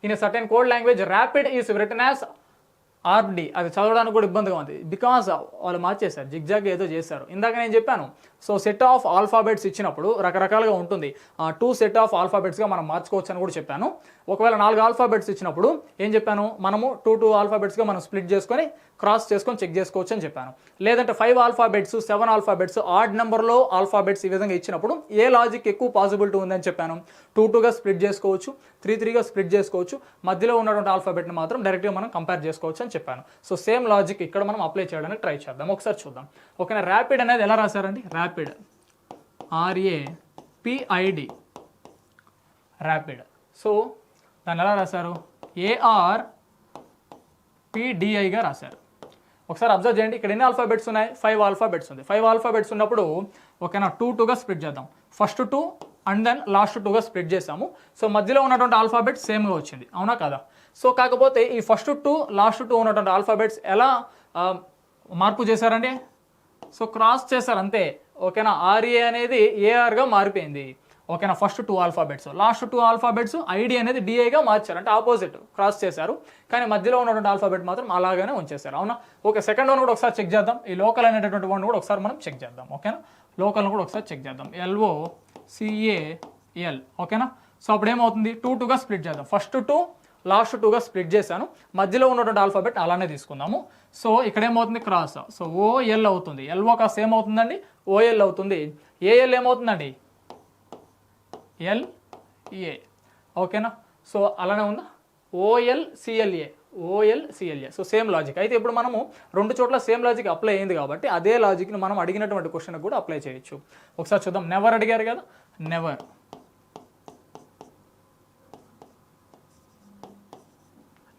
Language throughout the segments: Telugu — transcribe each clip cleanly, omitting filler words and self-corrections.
In a certain code language rapid is written as RD. అది చదవడానికి కూడా ఇబ్బందిగా ఉంది బికాస్ వాళ్ళు మార్చేశారు, జిగ్జాగ్ ఏదో చేశారు. ఇందాక నేను చెప్పాను, సో సెట్ ఆఫ్ ఆల్ఫాబెట్స్ ఇచ్చినప్పుడు రకరకాలుగా ఉంటుంది, 2 సెట్ ఆఫ్ ఆల్ఫాబెట్స్గా మనం మార్చుకోవచ్చు అని కూడా చెప్పాను. ఒకవేళ 4 ఆల్ఫాబెట్స్ ఇచ్చినప్పుడు ఏం చెప్పాను, మనము 2 ఆల్ఫాబెట్స్గా మనం స్ప్లిట్ చేసుకొని క్రాస్ చేసుకొని చెక్ చేసుకోవచ్చు అని చెప్పాను. లేదంటే 5 ఆల్ఫాబెట్స్ 7 ఆల్ఫాబెట్స్ ఆడ్ నెంబర్లో ఆల్ఫాబెట్స్ ఈ విధంగా ఇచ్చినప్పుడు ఏ లాజిక్ ఎక్కువ పాసిబిలిటీ ఉందని చెప్పాను, 2గా స్ప్లిట్ చేసుకోవచ్చు, 3గా స్ప్లిట్ చేసుకోవచ్చు, మధ్యలో ఉన్నటువంటి ఆల్ఫాబెట్ని మాత్రం డైరెక్ట్గా మనం కంపేర్ చేసుకోవచ్చు అని చెప్పాను. సో సేమ్ లాజిక్ ఇక్కడ మనం అప్లై చేయడానికి ట్రై చేద్దాం, ఒకసారి చూద్దాం. ఓకేనా, ర్యాపిడ్ అనేది ఎలా రాశారండి, ర్యాపిడ్ RAPID ర్యాపిడ్. సో దాన్ని ఎలా రాశారు, ARPDIగా రాశారు. ఒకసారి అబ్జర్వ్ చేయండి, ఇక్కడ ఎన్ని ఆల్ఫాబెట్స్ ఉన్నాయి, 5 ఆల్ఫాబెట్స్ ఉంది. 5 ఆల్ఫాబెట్స్ ఉన్నప్పుడు ఓకేనా 2గా స్ప్లిట్ చేద్దాం. ఫస్ట్ 2 అండ్ దెన్ లాస్ట్ 2గా స్ప్లిట్ చేసాము. సో మధ్యలో ఉన్నటువంటి ఆల్ఫాబెట్స్ సేమ్గా వచ్చింది, అవునా కదా. సో కాకపోతే ఈ ఫస్ట్ 2 లాస్ట్ 2 ఉన్నటువంటి ఆల్ఫాబెట్స్ ఎలా మార్పు చేశారండి, సో క్రాస్ చేశారు అంతే. ఓకేనా, RA అనేది ARగా మారిపోయింది. ఓకేనా, first 2 alphabets, last 2 alphabets ID అనేది DIగా మార్చారు, అంటే ఆపోజిట్ క్రాస్ చేశారు. కానీ మధ్యలో ఉన్నటువంటి ఆల్ఫాబెట్ మాత్రం అలాగానే ఉంచేశారు, అవునా. ఓకే, సెకండ్ వన్ కూడా ఒకసారి చెక్ చేద్దాం. ఈ లోకల్ అనేటటువంటి వన్ కూడా ఒకసారి మనం చెక్ చేద్దాం. ఓకేనా, లోకల్ని కూడా ఒకసారి చెక్ చేద్దాం, LOCAL. ఓకేనా, సో అప్పుడు ఏమవుతుంది, 2గా స్ప్లిట్ చేద్దాం. ఫస్ట్ 2 లాస్ట్ 2గా స్ప్లిట్ చేశాను, మధ్యలో ఉన్నటువంటి ఆల్ఫాబెట్ అలానే తీసుకుందాము. సో ఇక్కడ ఏమవుతుంది, క్రాస్, సో OL అవుతుంది. LO కాస్త ఏమవుతుందండి, OL అవుతుంది. AL ఏమవుతుందండి, LA. ఓకేనా, సో అలానే ఉందా, OLCLA. So same logic. అయితే ఇప్పుడు మనము 2 చోట్ల సేమ్ లాజిక్ అప్లై అయింది కాబట్టి అదే లాజిక్ని మనం అడిగినటువంటి క్వశ్చన్ కూడా అప్లై చేయొచ్చు. ఒకసారి చూద్దాం. నెవర్ అడిగారు కదా,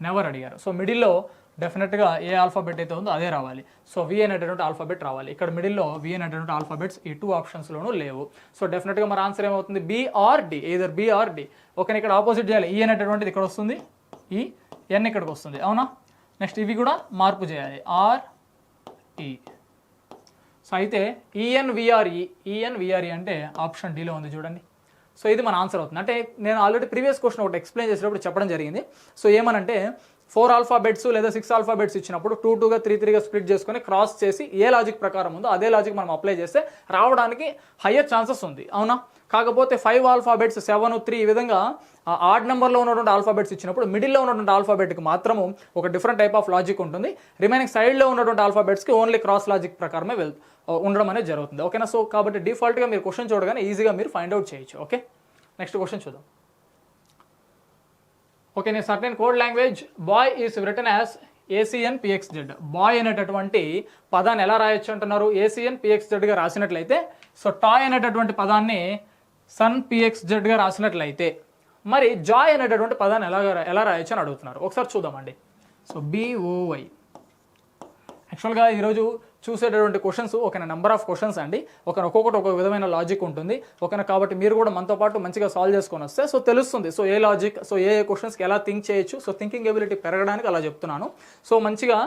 నెవర్ అడిగారు. సో మిడిల్లో డెఫినెట్గా ఏ ఆల్ఫాబెట్ అయితే ఉందో అదే రావాలి. సో V అనేటటువంటి ఆల్ఫాబెట్ రావాలి. ఇక్కడ మిడిల్లో V అనేటటువంటి ఆల్ఫాబెట్స్ ఈ 2 ఆప్షన్స్లోనూ లేవు. సో డెఫినెట్గా మన ఆన్సర్ ఏమవుతుంది, B or D, either B or D. Okay, ఇక్కడ ఆపోజిట్ చేయాలి. E అనేటటువంటిది ఇక్కడ వస్తుంది, ఈ N ఇక్కడికి వస్తుంది, అవునా. నెక్స్ట్ ఇవి కూడా మార్పు చేయాలి, RE. సో అయితే ENVRE అంటే ఆప్షన్ Dలో ఉంది చూడండి. సో ఇది మన ఆన్సర్ అవుతుంది. అంటే నేను ఆల్రెడీ ప్రీవియస్ క్వశ్చన్ ఒకటి ఎక్స్ప్లెయిన్ చేసేటప్పుడు చెప్పడం జరిగింది. సో ఏమనంటే 4 ఆల్ఫాబెట్స్ లేదా 6 ఆల్ఫాబెట్స్ ఇచ్చినప్పుడు 2గా 3గా స్ప్లిట్ చేసుకొని క్రాస్ చేసి ఏ లాజిక్ ప్రకారం ఉందో అదే లాజిక్ మనం అప్లై చేస్తే రావడానికి హయ్యర్ ఛాన్సెస్ ఉంది, అవునా. కాకపోతే 5 ఆల్ఫాబెట్స్ 7, 3 ఈ విధంగా ఆడ్ నెంబర్లో ఉన్నటువంటి ఆల్ఫాబెట్స్ ఇచ్చినప్పుడు మిడిల్లో ఉన్నటువంటి ఆల్ఫాబెట్కి మాత్రము ఒక డిఫరెంట్ టైప్ ఆఫ్ లాజిక్ ఉంటుంది. రిమైనింగ్ సైడ్లో ఉన్నటువంటి ఆల్ఫాబెట్స్కి ఓన్లీ క్రాస్ లాజిక్ ప్రకారమే ఉండడం అనేది జరుగుతుంది. ఓకేనా, సో కాబట్టి డిఫాల్ట్గా మీరు క్వశ్చన్ చూడగానే ఈజీగా మీరు ఫైండ్ అవుట్ చేయొచ్చు. ఓకే, నెక్స్ట్ క్వశ్చన్ చూద్దాం. ఓకే, నేను certain code language boy is written as ACNPXZ. Boy అనేటటువంటి పదాన్ని ఎలా రాయొచ్చు అంటున్నారు, ACNPXZగా రాసినట్లయితే, సో టాయ్ అనేటటువంటి పదాన్ని SUNPXZగా రాసినట్లయితే మరి జాయ్ అనేటటువంటి పదాన్ని ఎలా రాయొచ్చు అని అడుగుతున్నారు. ఒకసారి చూద్దామండి. So BOY. యాక్చువల్గా ఈరోజు చూసేటటువంటి క్వశ్చన్స్ ఒక నెంబర్ ఆఫ్ క్వశ్చన్స్ అండి, ఒక్కొక్కటి ఒక విధమైన లాజిక్ ఉంటుంది. ఓకేనా, కాబట్టి మీరు కూడా మనతో పాటు మంచిగా సాల్వ్ చేసుకొని వస్తే సో తెలుస్తుంది, సో ఏ లాజిక్, సో ఏ క్వశ్చన్స్కి ఎలా థింక్ చేయొచ్చు. సో థింకింగ్ ఎబిలిటీ పెరగడానికి అలా చెప్తున్నాను. సో మంచిగా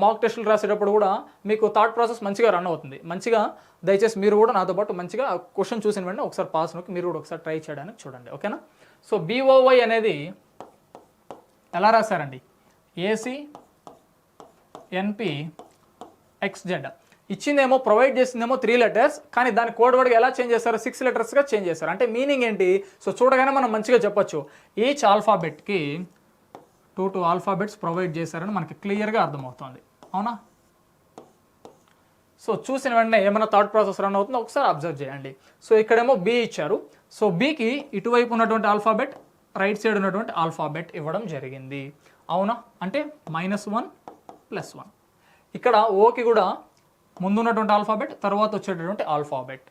మాక్ టెస్టులు రాసేటప్పుడు కూడా మీకు థాట్ ప్రాసెస్ మంచిగా రన్ అవుతుంది. మంచిగా దయచేసి మీరు కూడా నాతో పాటు మంచిగా క్వశ్చన్ చూసిన వెంటనే ఒకసారి పాస్ నొక్కి మీరు కూడా ఒకసారి ట్రై చేయడానికి చూడండి. ఓకేనా, సో BOY అనేది ఎలా రాశారండి, ACNPXZ. ఇచ్చిందేమో ప్రొవైడ్ చేసిందేమో 3 లెటర్స్, కానీ దాని కోడ్ వర్డ్గా ఎలా చేంజ్ చేస్తారు, 6 లెటర్స్గా చేంజ్ చేస్తారు. అంటే మీనింగ్ ఏంటి, సో చూడగానే మనం మంచిగా చెప్పొచ్చు, ఈచ్ ఆల్ఫాబెట్కి 2 ఆల్ఫాబెట్స్ ప్రొవైడ్ చేశారని మనకి క్లియర్గా అర్థమవుతుంది, అవునా. సో చూసిన వెంటనే ఏమైనా థాట్ ప్రాసెస్ రన్ అవుతుందో ఒకసారి అబ్జర్వ్ చేయండి. సో ఇక్కడేమో B ఇచ్చారు, సో Bకి ఇటువైపు ఉన్నటువంటి ఆల్ఫాబెట్, రైట్ సైడ్ ఉన్నటువంటి ఆల్ఫాబెట్ ఇవ్వడం జరిగింది, అవునా. అంటే -1 + 1. ఇక్కడ ఓకి కూడా ముందున్నటువంటి ఆల్ఫాబెట్, తర్వాత వచ్చేటటువంటి ఆల్ఫాబెట్.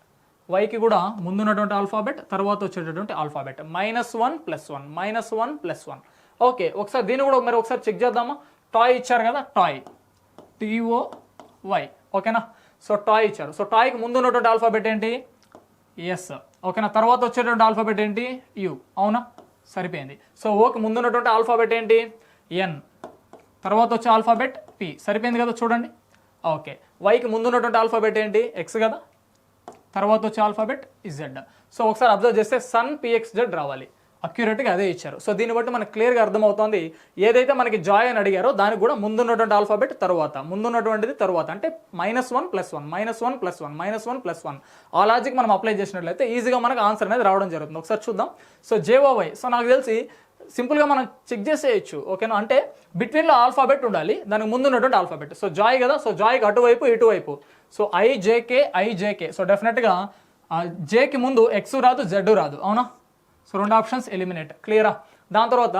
వైకి కూడా ముందున్నటువంటి ఆల్ఫాబెట్, తర్వాత వచ్చేటటువంటి ఆల్ఫాబెట్. -1 + 1, -1 + 1. ఓకే, ఒకసారి దీన్ని కూడా మరి ఒకసారి చెక్ చేద్దామా. టాయ్ ఇచ్చారు కదా, టాయ్, TOY. ఓకేనా, సో టాయ్ ఇచ్చారు. సో టాయ్కి ముందు ఉన్నటువంటి ఆల్ఫాబెట్ ఏంటి, S. ఓకేనా, తర్వాత వచ్చేటువంటి ఆల్ఫాబెట్ ఏంటి, U. అవునా, సరిపోయింది. సో ఓకి ముందున్నటువంటి ఆల్ఫాబెట్ ఏంటి, N. తర్వాత వచ్చే ఆల్ఫాబెట్ P. సరిపోయింది కదా, చూడండి. ఓకే, వైకి ముందున్నటువంటి ఆల్ఫాబెట్ ఏంటి, X కదా, తర్వాత వచ్చే ఆల్ఫాబెట్ Z. సో ఒకసారి అబ్జర్వ్ చేస్తే SUNPXZ రావాలి. అక్యురేట్గా అదే ఇచ్చారు. సో దీన్ని బట్టి మనకు క్లియర్గా అర్థమవుతుంది ఏదైతే మనకి జాయ్ అని అడిగారో దానికి కూడా ముందున్నటువంటి ఆల్ఫాబెట్ తర్వాత, ముందున్నటువంటిది తర్వాత, అంటే -1 + 1 -1 + 1 -1 + 1 ఆ లాజిక్ మనం అప్లై చేసినట్లయితే ఈజీగా మనకు ఆన్సర్ అనేది రావడం జరుగుతుంది. ఒకసారి చూద్దాం. సో JOY, సో నాకు తెలిసి సింపుల్గా మనం చెక్ చేసేయచ్చు. ఓకేనా, అంటే బిట్వీన్లో ఆల్ఫాబెట్ ఉండాలి, దానికి ముందు ఉన్నటువంటి ఆల్ఫాబెట్. సో జాయ్ కదా, సో జాయ్కి అటువైపు ఇటువైపు, సో IJK. సో డెఫినెట్గా జేకి ముందు X రాదు, Z రాదు, అవునా? So 2 options eliminate. క్లియరా? దాని తర్వాత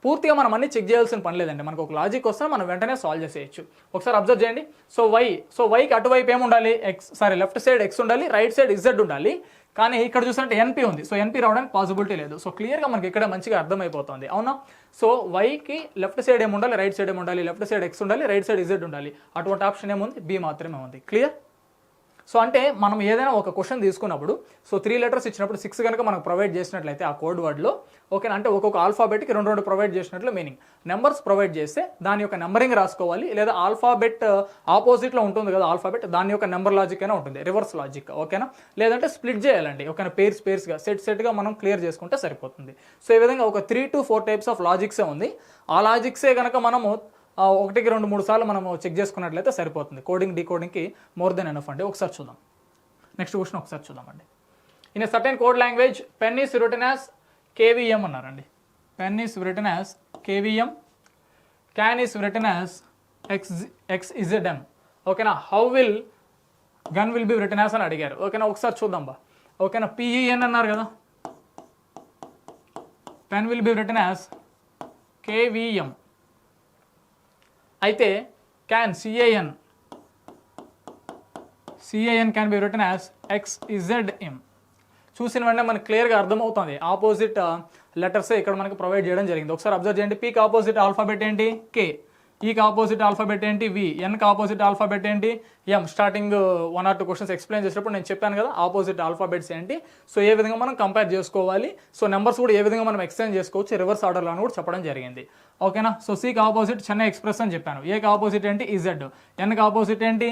పూర్తిగా మనం అన్ని చెక్ చేయాల్సిన పని లేదండి. మనకు ఒక లాజిక్ వస్తే మనం వెంటనే సాల్వ్ చేసేయచ్చు. ఒకసారి అబ్జర్వ్ చేయండి. సో వైకి అటువైపు ఏముండాలి? లెఫ్ట్ సైడ్ X ఉండాలి, రైట్ సైడ్ Z ఉండాలి. కానీ ఇక్కడ చూసినట్టు NP ఉంది. సో NP రావడానికి పాసిబిలిటీ లేదు. సో క్లియర్గా మనకి ఇక్కడ మంచిగా అర్థమైపోతుంది, అవునా? సో వైకి లెఫ్ట్ సైడ్ ఏముండాలి, రైట్ సైడ్ ఏముండాలి? లెఫ్ట్ సైడ్ X ఉండాలి, రైట్ సైడ్ Z ఉండాలి. అటువంటి ఆప్షన్ ఏముంది? B మాత్రమే ఉంది. క్లియర్? సో అంటే మనం ఏదైనా ఒక క్వశ్చన్ తీసుకున్నప్పుడు సో 3 లెటర్స్ ఇచ్చినప్పుడు 6 కనుక మనకు ప్రొవైడ్ చేసినట్లయితే ఆ కోడ్ వర్డ్లో, ఓకేనా, అంటే ఒక్కొక్క ఆల్ఫాబెట్కి 2 ప్రొవైడ్ చేసినట్లు మీనింగ్. నెంబర్స్ ప్రొవైడ్ చేస్తే దాని యొక్క నెంబరింగ్ రాసుకోవాలి, లేదా ఆల్ఫాబెట్ ఆపోజిట్లో ఉంటుంది కదా ఆల్ఫాబెట్, దాని యొక్క నెంబర్ లాజిక్ అయినా ఉంటుంది, రివర్స్ లాజిక్, ఓకేనా. లేదంటే స్ప్లిట్ చేయాలండి, ఓకేనా, పేర్స్గా సెట్గా మనం క్లియర్ చేసుకుంటే సరిపోతుంది. సో ఈ విధంగా ఒక 3 to 4 టైప్స్ ఆఫ్ లాజిక్సే ఉంది. ఆ లాజిక్సే కనుక మనము 1కి 2, 3 సార్లు మనము చెక్ చేసుకున్నట్లయితే సరిపోతుంది. కోడింగ్ డీకోడింగ్కి మోర్ దెన్ ఎనఫ్ అండి. ఒకసారి చూద్దాం, నెక్స్ట్ క్వశ్చన్ ఒకసారి చూద్దామండి. In a certain code language pen is written as KVM అన్నారండి. Pen is written as KVM, can is written as XZM, ఓకేనా. How will gun will be written as అని అడిగారు, ఓకేనా. ఒకసారి చూద్దాం బా, ఓకేనా. PEN అన్నారు కదా, pen will be written as KVM. అయితే can CAN can be written as XZM. చూసిన వెంటనే మనకు క్లియర్గా అర్థమవుతుంది ఆపోజిట్ లెటర్సే ఇక్కడ మనకు ప్రొవైడ్ చేయడం జరిగింది. ఒకసారి అబ్జర్వ్ చేయండి. Pకి ఆపోజిట్ ఆల్ఫాబెట్ ఏంటి? K. ఈకి ఆపోజిట్ ఆల్ఫాబెట్ ఏంటి? V. Nకి ఆపోజిట్ ఆల్ఫాబెట్ ఏంటి? M. Starting 1 or 2 questions explain చేసినప్పుడు నేను చెప్పాను కదా ఆపోజిట్ ఆల్ఫాబెట్స్ ఏంటి. సో ఏ విధంగా మనం కంపేర్ చేసుకోవాలి, సో నెంబర్స్ కూడా ఏ విధంగా మనం ఎక్స్చేంజ్ చేసుకోవచ్చు రివర్స్ ఆర్డర్లో అని కూడా చెప్పడం జరిగింది, ఓకేనా. సో Cకి ఆపోజిట్ చెన్నై ఎక్స్ప్రెస్ అని చెప్పాను. Aకి ఆపోజిట్ ఏంటి? Z. Nకి ఆపోజిట్ ఏంటి?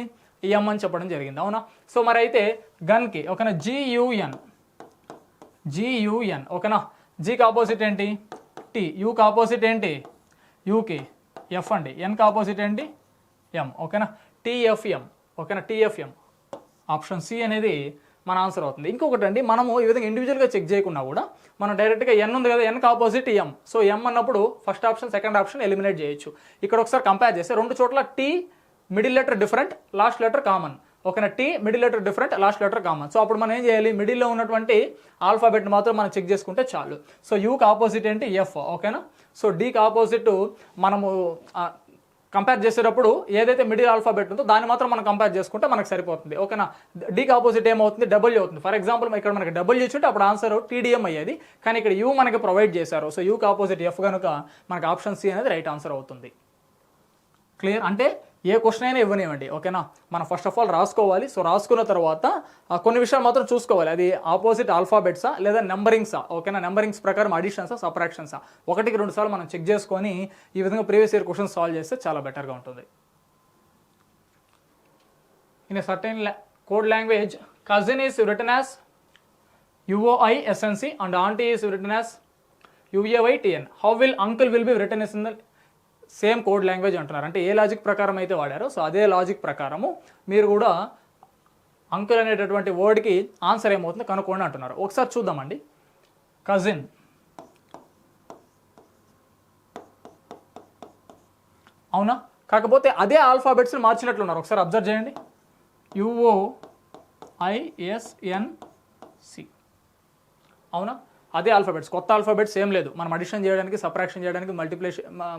M అని చెప్పడం జరిగింది, అవునా. సో మరి అయితే గన్కి, ఓకేనా, GUN, ఓకేనా. Gకి ఆపోజిట్ ఏంటి? T. Uకి ఆపోజిట్ ఏంటి? Uకి F అండి. Nకి ఆపోజిట్ ఏంటి? M, ఓకేనా. TFM, ఓకేనా. TFM ఆప్షన్ C అనేది మన ఆన్సర్ అవుతుంది. ఇంకొకటి అండి, మనము ఈ విధంగా ఇండివిజువల్గా చెక్ చేయకుండా కూడా మనం డైరెక్ట్గా N ఉంది కదా, Nకి ఆపోజిట్ M. సో M అన్నప్పుడు first option second option eliminate చేయొచ్చు. ఇక్కడ ఒకసారి కంపేర్ చేస్తే 2 చోట్ల T middle letter different, last letter common, ఓకేనా. T middle letter different, last letter common. So అప్పుడు మనం ఏం చేయాలి? మిడిల్లో ఉన్నటువంటి ఆల్ఫాబెట్ మాత్రం మనం చెక్ చేసుకుంటే చాలు. సో Uకి ఆపోజిట్ ఏంటి? F, ఓకేనా. సో Dకి ఆపోజిట్ మనము కంపేర్ చేసేటప్పుడు ఏదైతే మిడిల్ ఆల్ఫాబెట్ ఉందో దాన్ని మాత్రం మనం కంపేర్ చేసుకుంటే మనకు సరిపోతుంది, ఓకేనా. Dకి ఆపోజిట్ ఏమవుతుంది? W అవుతుంది. ఫర్ ఎగ్జాంపుల్ ఇక్కడ మనకి W ఇచ్చుంటే అప్పుడు ఆన్సర్ TDM అయ్యేది, కానీ ఇక్కడ U మనకి ప్రొవైడ్ చేశారు. సో Uకి ఆపోజిట్ F కనుక మనకి ఆప్షన్ C అనేది రైట్ ఆన్సర్ అవుతుంది. క్లియర్? అంటే ఏ క్వశ్చన్ అయినా ఇవ్వనివ్వండి, ఓకేనా. మనం ఫస్ట్ ఆఫ్ ఆల్ రాసుకోవాలి. సో రాసుకున్న తర్వాత కొన్ని విషయాలు మాత్రం చూసుకోవాలి, అది ఆపోజిట్ ఆల్ఫాబెట్సా లేదా నెంబరింగ్సా, ఓకేనా. నెంబరింగ్స్ ప్రకారం అడిషన్సా సబ్ట్రాక్షన్సా 1కి 2 సార్లు మనం చెక్ చేసుకొని ఈ విధంగా ప్రీవియస్ ఇయర్ క్వశ్చన్ సాల్వ్ చేస్తే చాలా బెటర్గా ఉంటుంది. In a certain code language cousin is written as UOISNC and aunty is written as UAYTN. How will uncle will be written in the same code language అంటున్నారు. అంటే ఏ లాజిక్ ప్రకారం అయితే వాడారో సో అదే లాజిక్ ప్రకారము మీరు కూడా అంకుల్ అనేటటువంటి వర్డ్కి ఆన్సర్ ఏమవుతుందో కనుక్కోండి అంటున్నారు. ఒకసారి చూద్దామండి. కజిన్, అవునా, కాకపోతే అదే ఆల్ఫాబెట్స్ని మార్చినట్లున్నారు. ఒకసారి అబ్జర్వ్ చేయండి. UOISNC, అవునా, అదే ఆల్ఫాబెట్స్, కొత్త ఆల్ఫాబెట్స్ ఏం లేదు. మనం అడిషన్ చేయడానికి, సబ్ట్రాక్షన్ చేయడానికి,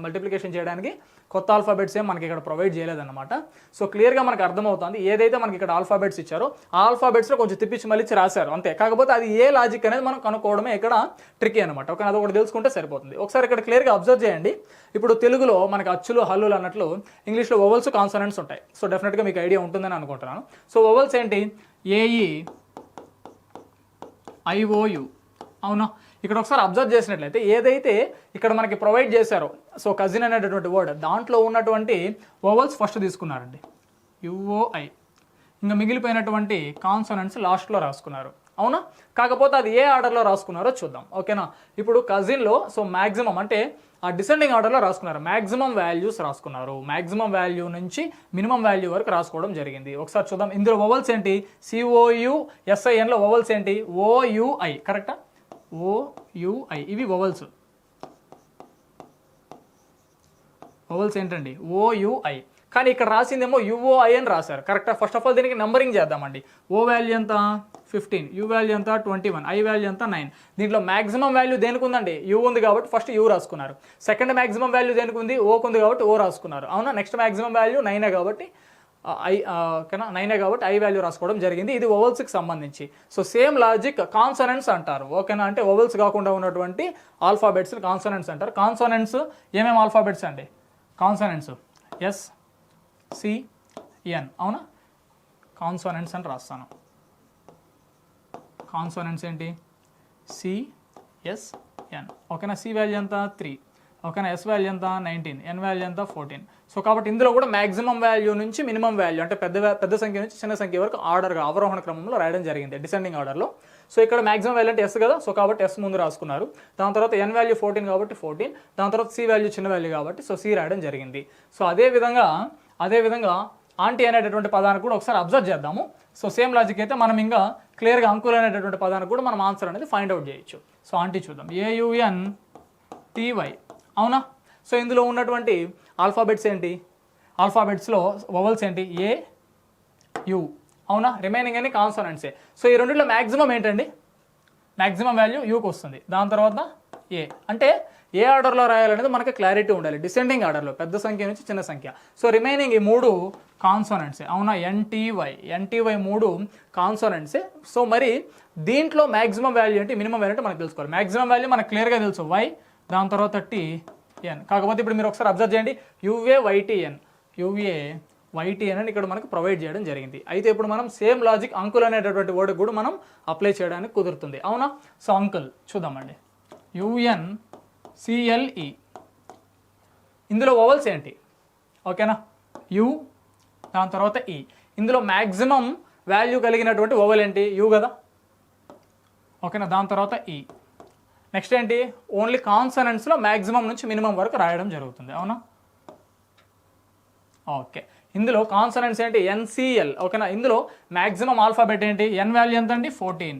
మల్టిప్లికేషన్ చేయడానికి కొత్త ఆల్ఫాబెట్స్ ఏం మనకి ఇక్కడ ప్రొవైడ్ చేయలేదన్నమాట. సో క్లియర్గా మనకు అర్థమవుతుంది ఏదైతే మనకి ఇక్కడ ఆల్ఫాబెట్స్ ఇచ్చారో ఆ ఆల్ఫాబెట్స్లో కొంచెం తిప్పించి మళ్ళీ రాశారు అంతే. కాకపోతే అది ఏ లాజిక్ అనేది మనం కనుక్కోవడమే ఇక్కడ ట్రికీ అనమాట, ఓకే. అది ఒకటి తెలుసుకుంటే సరిపోతుంది. ఒకసారి ఇక్కడ క్లియర్గా అబ్జర్వ్ చేయండి. ఇప్పుడు తెలుగులో మనకి అచ్చులు హల్లులు అన్నట్లు ఇంగ్లీష్లో వొవెల్స్ కాన్సనెంట్స్ ఉంటాయి. సో డెఫినెట్గా మీకు ఐడియా ఉంటుందని అనుకుంటున్నాను. సో వొవెల్స్ ఏంటి? AE IOU, అవునా. ఇక్కడ ఒకసారి అబ్జర్వ్ చేసినట్లయితే ఏదైతే ఇక్కడ మనకి ప్రొవైడ్ చేశారో సో కజిన్ అనేటటువంటి వర్డ్ దాంట్లో ఉన్నటువంటి వొవెల్స్ ఫస్ట్ తీసుకున్నారండి UOI, ఇంకా మిగిలిపోయినటువంటి కాన్సనెంట్స్ లాస్ట్లో రాసుకున్నారు. అవునా? కాకపోతే అది ఏ ఆర్డర్లో రాసుకున్నారో చూద్దాం. ఓకేనా? ఇప్పుడు కజిన్లో సో మ్యాక్సిమం అంటే ఆ డిసెండింగ్ ఆర్డర్లో రాసుకున్నారు. మ్యాక్సిమం వాల్యూస్ రాసుకున్నారు. మ్యాక్సిమం వాల్యూ నుంచి మినిమం వాల్యూ వరకు రాసుకోవడం జరిగింది. ఒకసారి చూద్దాం. ఇందులో వవల్స్ ఏంటి? COUSINలో వవల్స్ ఏంటి? OUI. కరెక్టా? OUI ఇవి వవల్స్. వవల్స్ ఏంటండి? OUI. కానీ ఇక్కడ రాసిందేమో UOI అని రాశారు. కరెక్టా? ఫస్ట్ ఆఫ్ ఆల్ దీనికి నంబరింగ్ చేద్దామండి. O వాల్యూ ఎంత? 15, U వాల్యూ ఎంత? 21, I వాల్యూ ఎంత? 9. దీంట్లో మాక్సిమం వాల్యూ దేనికి ఉందండి? U ఉంది కాబట్టి ఫస్ట్ U రాసుకున్నారు. సెకండ్ మాక్సిమం వాల్యూ దేనికి ఉంది? Oకి ఉంది కాబట్టి O రాసుకున్నారు. అవునా? నెక్స్ట్ మాక్సిమం వాల్యూ 9 కాబట్టి ఓకేనా 9 కాబట్టి I వాల్యూ రాసుకోవడం జరిగింది. ఇది వవల్స్కి సంబంధించి. సో సేమ్ లాజిక్ కాన్సనెంట్స్ అంటారు. ఓకేనా? అంటే వవల్స్ కాకుండా ఉన్నటువంటి ఆల్ఫాబెట్స్ కాన్సనెంట్స్ అంటారు. కాన్సనెంట్స్ ఏమేమి ఆల్ఫాబెట్స్ అండి? Consonants SCN. అవునా? కాన్సోనెంట్స్ అని రాస్తాను. కాన్సోనెంట్స్ ఏంటి? CSN. ఓకేనా? C వాల్యూ ఎంత? 3. ఓకేనా? S వాల్యూ ఎంత? 19, N వాల్యూ ఎంత? 14. సో కాబట్టి ఇందులో కూడా మ్యాక్సిమం వాల్యూ నుంచి మినిమం వాల్యూ అంటే పెద్ద సంఖ్య నుంచి చిన్న సంఖ్య వరకు ఆర్డర్గా అవరోహణ క్రమంలో రాయడం జరిగింది, డిసెండింగ్ ఆర్డర్లో. సో ఇక్కడ మ్యాక్సిమం వాల్యూ అంటే S కదా, సో కాబట్టి S ముందు రాసుకున్నారు. దాని తర్వాత N వాల్యూ 14 కాబట్టి 14. దాని తర్వాత C వాల్యూ చిన్న వాల్యూ కాబట్టి సో C రాయడం జరిగింది. సో అదేవిధంగా ఆంటీ అనేటటువంటి పదానికి కూడా ఒకసారి అబ్జర్వ్ చేద్దాము. సో సేమ్ లాజిక్ అయితే మనం ఇంకా క్లియర్గా అంకుల్ అనేటటువంటి పదానికి కూడా మనం ఆన్సర్ అనేది ఫైండ్ అవుట్ చేయొచ్చు. సో ఆంటీ చూద్దాం. AUNTY. అవునా? సో ఇందులో ఉన్నటువంటి ఆల్ఫాబెట్స్ ఏంటి? ఆల్ఫాబెట్స్లో వవల్స్ ఏంటి? AU. అవునా? రిమైనింగ్ అన్ని కాన్సోనెంట్సే. సో ఈ రెండిట్లో మ్యాక్సిమం ఏంటండి? మ్యాక్సిమం వాల్యూ యూకి వస్తుంది. దాని తర్వాత ఏ అంటే ఏ ఆర్డర్లో రాయాలనేది మనకి క్లారిటీ ఉండాలి. డిసెండింగ్ ఆర్డర్లో పెద్ద సంఖ్య నుంచి చిన్న సంఖ్య. సో రిమైనింగ్ ఈ 3 కాన్సోనెంట్సే. అవునా? NTY 3 కాన్సోనెంట్సే. సో మరి దీంట్లో మ్యాక్సిమం వాల్యూ ఏంటి, మినిమం వాల్యూ అంటే మనకు తెలుసుకోవాలి. మ్యాక్సిమం వాల్యూ మనకు క్లియర్గా తెలుసు Y, దాని తర్వాత TN. కాకపోతే ఇప్పుడు మీరు ఒకసారి అబ్జర్వ్ చేయండి. UAYTN అని ఇక్కడ మనకు ప్రొవైడ్ చేయడం జరిగింది. అయితే ఇప్పుడు మనం సేమ్ లాజిక్ అంకుల్ అనేటటువంటి వర్డ్ కూడా మనం అప్లై చేయడానికి కుదురుతుంది. అవునా? సో అంకుల్ చూద్దామండి. UNCLE. ఇందులో వవల్స్ ఏంటి? ఓకేనా? U, దాని తర్వాత E. ఇందులో మ్యాక్సిమం వాల్యూ కలిగినటువంటి వవల్ ఏంటి? U కదా. ఓకేనా? దాని తర్వాత E. నెక్స్ట్ ఏంటి? ఓన్లీ కాన్సనెంట్స్లో మ్యాక్సిమం నుంచి మినిమం వరకు రాయడం జరుగుతుంది. అవునా? ఓకే. ఇందులో కాన్సనెంట్స్ ఏంటి? NCL. ఓకేనా? ఇందులో మ్యాక్సిమం ఆల్ఫాబెట్ ఏంటి? N వాల్యూ ఎంత అండి? 14.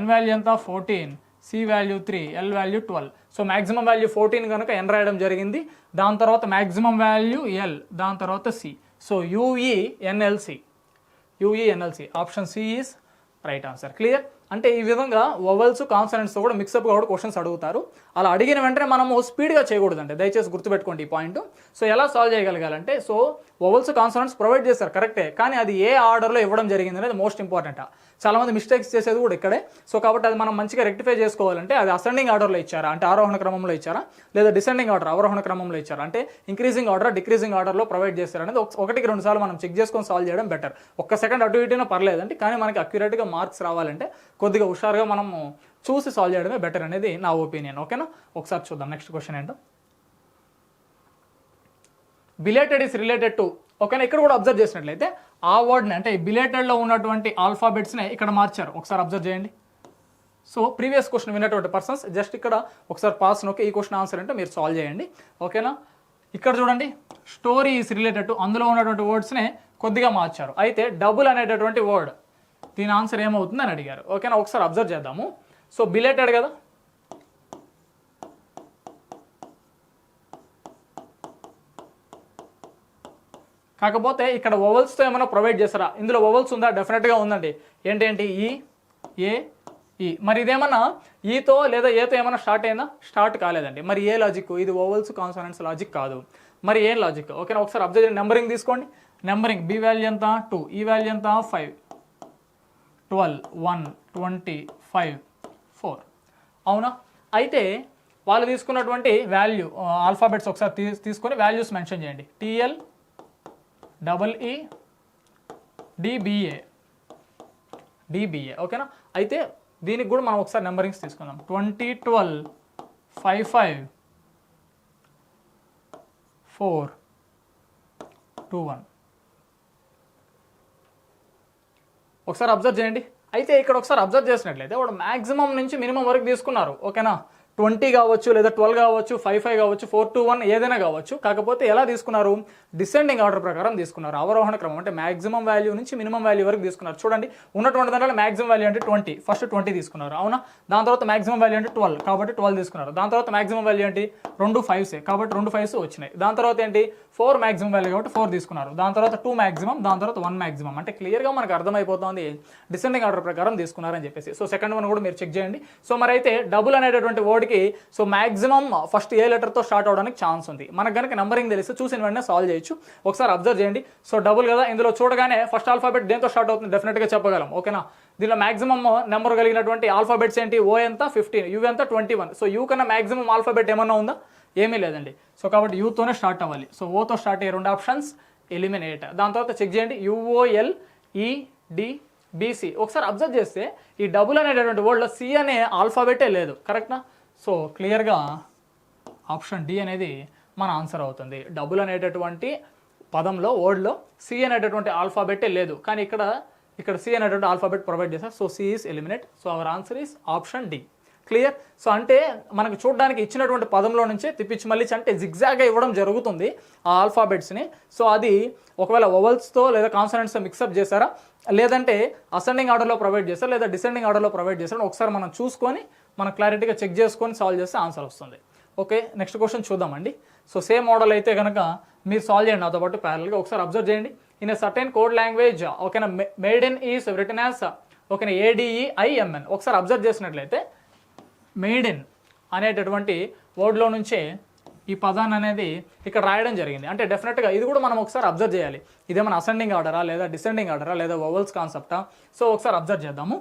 N వాల్యూ ఎంత? 14. C value 3, L value 12. So maximum value 14 కనుక N రాయడం జరిగింది. దాని తర్వాత మ్యాక్సిమం వాల్యూ L, దాని తర్వాత C. So UENLC. Option C is right answer. Clear? అంటే ఈ విధంగా వవల్స్ కాన్సనెంట్స్తో కూడా మిక్సప్ కూడా క్వశ్చన్స్ అడుగుతారు. అలా అడిగిన వెంటనే మనము స్పీడ్గా చేయకూడదండి, దయచేసి గుర్తుపెట్టుకోండి ఈ పాయింట్. సో ఎలా సాల్వ్ చేయగలగాలంటే, సో వవల్స్ కాన్సనెంట్స్ ప్రొవైడ్ చేస్తారు కరెక్టే, కానీ అది ఏ ఆర్డర్లో ఇవ్వడం జరిగింది అనేది మోస్ట్ ఇంపార్టెంట్. చాలామంది మిస్టేక్స్ చేసేది కూడా ఇక్కడే. సో కాబట్టి అది మనం మంచిగా రెక్టిఫై చేసుకోవాలంటే అది అసెండింగ్ ఆర్డర్లో ఇచ్చారా అంటే ఆరోహణ క్రమంలో ఇచ్చారా, లేదా డిసెండింగ్ ఆర్డర్ అవరోహణ క్రమంలో ఇచ్చారా అంటే ఇంక్రీజింగ్ ఆర్డర్ డిక్రీజింగ్ ఆర్డర్లో ప్రొవైడ్ చేస్తారు అనేది ఒకటికి 2 సార్లు మనం చెక్ చేసుకొని సాల్వ్ చేయడం బెటర్. ఒక్క సెకండ్ అటు ఇటునా పర్లేదండి, కానీ మనకి అక్యురేట్గా మార్క్స్ రావాలంటే కొద్దిగా హుషారుగా మనము చూసి సాల్వ్ చేయడమే బెటర్ అనేది నా ఒపీనియన్. ఓకేనా? ఒకసారి చూద్దాం నెక్స్ట్ క్వశ్చన్ ఏంటో. Belated is related to. ఓకేనా? ఇక్కడ కూడా అబ్జర్వ్ చేసినట్లయితే ఆ వర్డ్ని అంటే బిలేటెడ్లో ఉన్నటువంటి ఆల్ఫాబెట్స్ని ఇక్కడ మార్చారు. ఒకసారి అబ్జర్వ్ చేయండి. సో ప్రీవియస్ క్వశ్చన్ విన్నటువంటి పర్సన్స్ జస్ట్ ఇక్కడ ఒకసారి పాస్ నొక్కి ఈ క్వశ్చన్ ఆన్సర్ అంటే మీరు సాల్వ్ చేయండి. ఓకేనా? ఇక్కడ చూడండి, స్టోరీ ఈస్ రిలేటెడ్ టు, అందులో ఉన్నటువంటి వర్డ్స్నే కొద్దిగా మార్చారు. అయితే డబుల్ అనేటటువంటి వర్డ్, దీని ఆన్సర్ ఏమవుతుంది అని అడిగారు. ఓకేనా? ఒకసారి అబ్జర్వ్ చేద్దాము. సో బిలేటెడ్ కదా, కాకపోతే ఇక్కడ వవల్స్తో ఏమైనా ప్రొవైడ్ చేస్తారా? ఇందులో వవల్స్ ఉందా? డెఫినెట్గా ఉందండి. ఏంటేంటి? ఈ, ఏ, ఈ. మరి ఇదేమన్నా ఈతో లేదా ఏతో ఏమైనా స్టార్ట్ అయిందా? స్టార్ట్ కాలేదండి. మరి ఏ లాజిక్? ఇది వవల్స్ కాన్సోనెంట్స్ లాజిక్ కాదు. మరి ఏం లాజిక్? ఓకేనా? ఒకసారి అబ్జర్వ్ చేయండి. నెంబరింగ్ తీసుకోండి. నెంబరింగ్ బి వాల్యూ ఎంత? 2, ఈ వాల్యూ ఎంత? 5, 12, 1, 20, 5, 4. అవునా? అయితే వాళ్ళు తీసుకున్నటువంటి వాల్యూ ఆల్ఫాబెట్స్ ఒకసారి తీసుకొని వాల్యూస్ మెన్షన్ చేయండి. TLEE DBA. ఓకేనా? అయితే దీనికి కూడా మనం ఒకసారి నెంబరింగ్స్ తీసుకుందాం. 20, 12, 5, 5, 4, 2, 1. ఒకసారి అబ్జర్వ్ చేయండి. అయితే ఇక్కడ ఒకసారి అబ్జర్వ్ చేసినట్లయితే వాడు మ్యాక్సిమం నుంచి మినిమం వరకు తీసుకున్నారు, ఓకేనా. 20 కావచ్చు, లేదా 12 కావచ్చు, 55 కావచ్చు, 421 ఏదైనా కావచ్చు. కాకపోతే ఎలా తీసుకున్నారు, డిసెండింగ్ ఆర్డర్ ప్రకారం తీసుకున్నారు, అవరోహణ క్రమం. అంటే మాక్సిమం వాల్యూ నుంచి మినిమం వాల్యూ వరకు తీసుకున్నారు. చూడండి, ఉన్నటువంటి దాంట్లో మాక్సిమం వాల్యూ అంటే 20, ఫస్ట్ 20 తీసుకున్నారు, అవునా. దాని తర్వాత మాక్సిమం వాల్యూ అంటే 12, కాబట్టి 12 తీసుకున్నారు. దాని తర్వాత మాక్సిమం వాల్యూ ఏంటి, 2 5s, కాబట్టి 2 5s వచ్చినాయి. దాని తర్వాత ఏంటి, 4 మాక్సిమం వాల్యూ కాబట్టి 4 తీసుకున్నారు. దాని తర్వాత 2 మాక్సిమం, దాని తర్వాత 1 మాక్సిమం. అంటే క్లియర్గా మనకు అర్థమైపోతుంది డిసెండింగ్ ఆర్డర్ ప్రకారం తీసుకున్నారని చెప్పేసి. సో సెకండ్ వన్ కూడా మీరు చెక్ చేయండి. సో మరి అయితే డబుల్ అనేటటువంటి వర్డ్కి సో మాక్సిమం ఫస్ట్ ఏ లెటర్తో స్టార్ట్ అవడానికి ఛాన్స్ ఉంది. మనకు కనుక నెంబరింగ్ తెలిస్తే చూసిన వెంటనే సాల్వ్ చేయొచ్చు. ఒకసారి అబ్జర్వ్ చేయండి. సో డబుల్ కదా, ఇందులో చూడగానే ఫస్ట్ ఆల్ఫాబెట్ దేంతో స్టార్ట్ అవుతుంది డెఫినెట్గా చెప్పగలం, ఓకేనా. దీనిలో మాక్సిమం నెంబర్ కలిగినటువంటి ఆల్ఫాబెట్స్ ఏంటి, ఓ ఎంత 15, యూ ఎంత 21. సో యూ కన్నా మాక్సిమం ఆల్ఫాబెట్ ఏమన్నా ఉందా, ఏమీ లేదండి. సో కాబట్టి యూతోనే స్టార్ట్ అవ్వాలి. సో ఓతో స్టార్ట్ అయ్యే 2 ఆప్షన్స్ ఎలిమినేట్. దాని తర్వాత చెక్ చేయండి, UOLEDBC. ఒకసారి అబ్జర్వ్ చేస్తే ఈ డబుల్ అనేటటువంటి వర్డ్లో సి అనే ఆల్ఫాబెటే లేదు, కరెక్ట్నా. సో క్లియర్గా ఆప్షన్ డి అనేది మన ఆన్సర్ అవుతుంది. డబుల్ అనేటటువంటి పదంలో వర్డ్లో సి అనేటటువంటి ఆల్ఫాబెటే లేదు, కానీ ఇక్కడ సి అనేటువంటి ఆల్ఫాబెట్ ప్రొవైడ్ చేశారు. So C is eliminate. So our answer is option D. Clear. So అంటే మనకు చూడడానికి ఇచ్చినటువంటి పదంలో నుంచే తిప్పించి మళ్ళీ అంటే జిగ్జాగ్గా ఇవ్వడం జరుగుతుంది ఆ ఆల్ఫాబెట్స్ని. సో అది ఒకవేళ వవల్స్తో లేదా కాన్సనెంట్స్తో మిక్సప్ చేశారా, లేదంటే అసెండింగ్ ఆర్డర్లో ప్రొవైడ్ చేశారా, లేదా డిసెండింగ్ ఆర్డర్లో ప్రొవైడ్ చేశారా ఒకసారి మనం చూసుకొని మనం క్లారిటీగా చెక్ చేసుకొని సాల్వ్ చేస్తే ఆన్సర్ వస్తుంది. ఓకే, నెక్స్ట్ క్వశ్చన్ చూద్దామండి. సో సేమ్ మోడల్ అయితే కనుక మీరు సాల్వ్ చేయండి నాతో పాటు ప్యారల్గా. ఒకసారి అబ్జర్వ్ చేయండి. In a certain code language, ఓకేనా, మేడెన్ ఈస్ రిటన్ యాజ్, ఓకేనా, ADEIMN. ఒకసారి అబ్జర్వ్ చేసినట్లయితే మేడెన్ అనేటటువంటి వర్డ్లో నుంచే ఈ పదాన్ని అనేది ఇక్కడ రాయడం జరిగింది. అంటే డెఫినెట్గా ఇది కూడా మనం ఒకసారి అబ్జర్వ్ చేయాలి. ఇదేమైనా అసెండింగ్ ఆర్డరా, లేదా డిసెండింగ్ ఆర్డరా, లేదా వవల్స్ కాన్సెప్టా. సో ఒకసారి అబ్జర్వ్ చేద్దాము.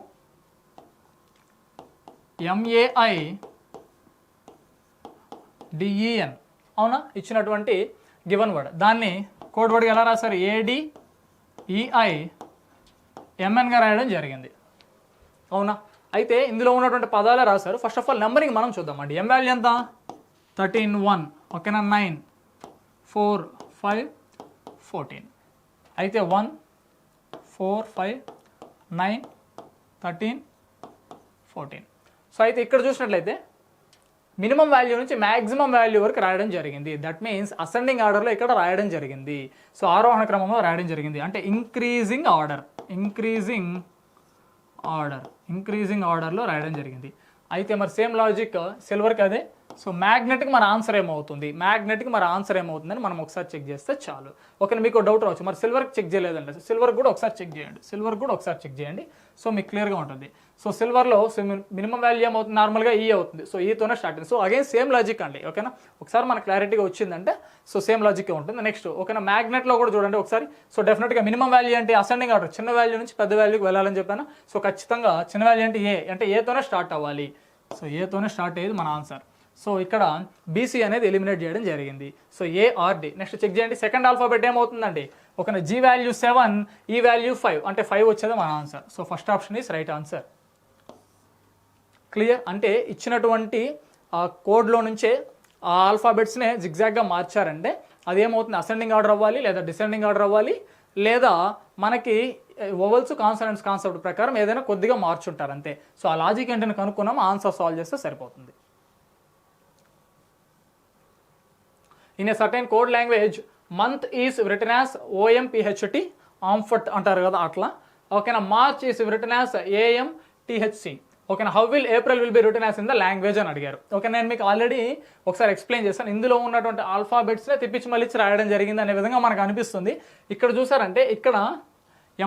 MAIDEN, అవునా, ఇచ్చినటువంటి గివన్ వర్డ్, దాన్ని కోడ్ వర్డ్గా ఎలా రాశారు, ADEIMNగా రాయడం జరిగింది, అవునా. అయితే ఇందులో ఉన్నటువంటి పదాలే రాశారు. ఫస్ట్ ఆఫ్ ఆల్ నెంబరింగ్ మనం చూద్దామండి. ఎం వాల్యూ ఎంత, 13 1, ఓకేనా, 9 4 5 14. అయితే 1 4 5 9 13 14. సో అయితే ఇక్కడ చూసినట్లయితే మినిమం వాల్యూ నుంచి మ్యాక్సిమం వాల్యూ వరకు రాయడం జరిగింది. దట్ మీన్స్ అసెండింగ్ ఆర్డర్లో ఇక్కడ రాయడం జరిగింది. సో ఆరోహణ క్రమంలో రాయడం జరిగింది. అంటే ఇంక్రీజింగ్ ఆర్డర్లో రాయడం జరిగింది. అయితే మరి సేమ్ లాజిక్ సిల్వర్కి అదే. సో మ్యాగ్నెట్కి మన ఆన్సర్ ఏమవుతుందని మనం ఒకసారి చెక్ చేస్తే చాలు. ఓకే, మీకు డౌట్ రావచ్చు, మరి సిల్వర్కి చెక్ చేయలేదండి. సిల్వర్కి కూడా ఒకసారి చెక్ చేయండి. సో మీకు క్లియర్గా ఉంటుంది. సో సిల్వర్లో మినిమం వాల్యూ ఏమవుతుంది, నార్మల్గా ఈ అవుతుంది. సో ఈతోనే స్టార్ట్ అయింది. సో అగైన్ సేమ్ లాజిక్ అండి, ఓకేనా. ఒకసారి మన క్లారిటీగా వచ్చిందంటే సో సేమ్ లాజిక్ ఉంటుంది. నెక్స్ట్ ఓకేనా, మ్యాగ్నెట్లో కూడా చూడండి ఒకసారి. సో డెఫినెట్గా మినిమం వాల్యూ అంటే అసెండింగ్ ఆర్డర్, చిన్న వాల్యూ నుంచి పెద్ద వాల్యూకి వెళ్ళాలని చెప్పాను. సో ఖచ్చితంగా చిన్న వాల్యూ అంటే ఏతోనే స్టార్ట్ అవ్వాలి. సో ఏతోనే స్టార్ట్ అయ్యేది మన ఆన్సర్. సో ఇక్కడ BC అనేది ఎలిమినేట్ చేయడం జరిగింది. So ARD. నెక్స్ట్ చెక్ చేయండి. సెకండ్ ఆల్ఫాబెట్ ఏమవుతుందండి, ఒక G వాల్యూ 7, ఈ వాల్యూ 5, అంటే 5 వచ్చేది మన answer. So first option is right answer. Clear. అంటే ఇచ్చినటువంటి ఆ కోడ్లో నుంచే ఆ ఆల్ఫాబెట్స్నే జిగ్జాగ్గా మార్చారంటే అదేమవుతుంది, అసెండింగ్ ఆర్డర్ అవ్వాలి, లేదా డిసెండింగ్ ఆర్డర్ అవ్వాలి, లేదా మనకి వవల్స్ కాన్సనెంట్స్ కాన్సెప్ట్ ప్రకారం ఏదైనా కొద్దిగా మార్చుంటారు అంతే. సో ఆ లాజిక్ ఏంటని కనుక్కున్నాం, ఆన్సర్ సాల్వ్ చేస్తే సరిపోతుంది. In a certain code language month is written as OMPHT, ఆంఫట్ అంటారు కదా అట్లా, ఓకేనా. March is written as AMTHC, ఓకేనా. How will April will be written as in the language అని అడిగారు. ఓకే, నేను మీకు ఆల్రెడీ ఒకసారి ఎక్స్ప్లెయిన్ చేశాను. ఇందులో ఉన్నటువంటి ఆల్ఫాబెట్స్నే తిప్పించి మళ్ళీ రాయడం జరిగింది అనే విధంగా మనకు అనిపిస్తుంది. ఇక్కడ చూసారంటే ఇక్కడ